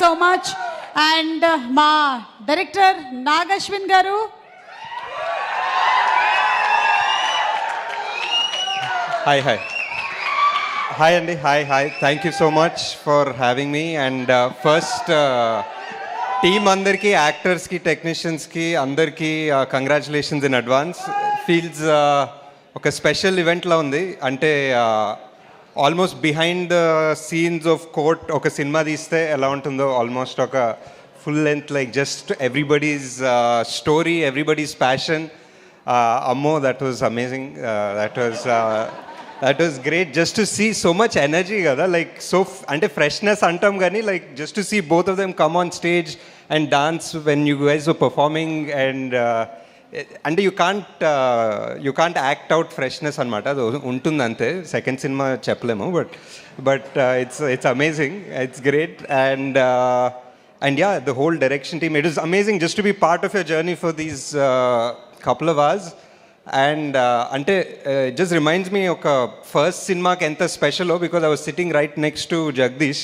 So much. And మా director Nag Ashwin గారు. Hi Andy, hi. Thank you so much for having me. And first, team andarki, actors ki, technicians ki, andarki congratulations in advance. Feels oka special event la undi. Ante almost behind the scenes of court oka cinema teeste ela untundo, almost oka full length, like just everybody's story, everybody's passion. Ammo, that was amazing. That was great just to see so much energy kada, like so ante freshness antam gani, like just to see both of them come on stage and dance when you guys were performing, and you can't act out freshness anamata, ado untundi ante. Second cinema cheppalemo, but it's amazing, it's great. And yeah, the whole direction team, it is amazing just to be part of your journey for these couple of hours. And it just reminds me of first cinema ki enta special, because I was sitting right next to Jagdish,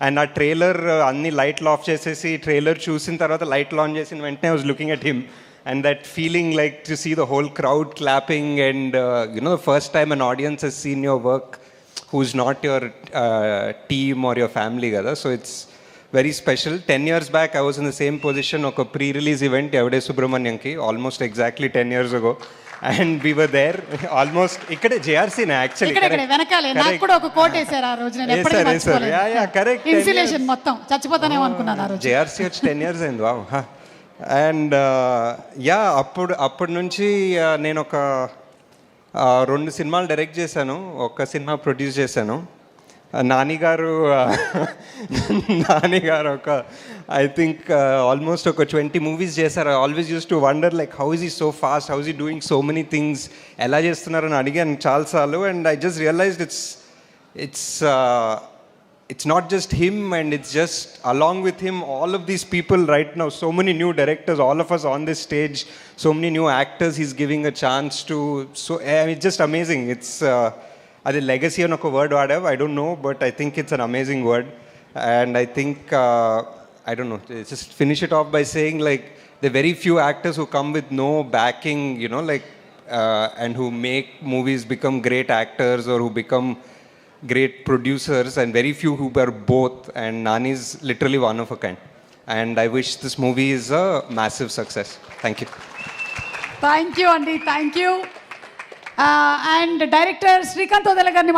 and our trailer anni light off chesesi trailer chusin tarvata light on chesin ventane I was looking at him, and that feeling like to see the whole crowd clapping, and the first time an audience has seen your work who's not your team or your family kada, so it's very special. 10 years back I was in the same position of a pre-release event Evade Subramanianki, almost exactly 10 years ago, and we were there almost ikkade JRC na actually ikkade venakale నాకు కూడా ఒక coat వేశారు ఆ రోజు, నేను ఎప్పటికీ మర్చిపోలేను. yeah correct, insulation మొత్తం చచ్చిపోతానేమో అనుకున్నాను ఆ రోజు. JRC వచ్చి 10 years అయింది. వావ్. అండ్ అప్పటి నుంచి నేను ఒక 2 సినిమాలు డైరెక్ట్ చేశాను, ఒక సినిమా ప్రొడ్యూస్ చేశాను. నానిగారు ఒక ఐ థింక్ ఆల్మోస్ట్ ఒక 20 మూవీస్ చేశారు. I always used to wonder like how is he so fast, how is he doing so many things, ఎలా చేస్తున్నారని అడిగాను చాలాసార్లు. And I just realized it's not just him, and it's just along with him all of these people right now, so many new directors, all of us on this stage, so many new actors he's giving a chance to. So it's just amazing. It's అది legacy అని ఒక word వాడావు, I don't know, but I think it's an amazing word. And I think I don't know, just finish it off by saying like the very few actors who come with no backing, and who make movies become great actors or who become great producers, and very few who are both, and Nani is literally one of a kind. And I wish this movie is a massive success. Thank you. Thank you Andy, thank you. And director Srikanth Odala గారిని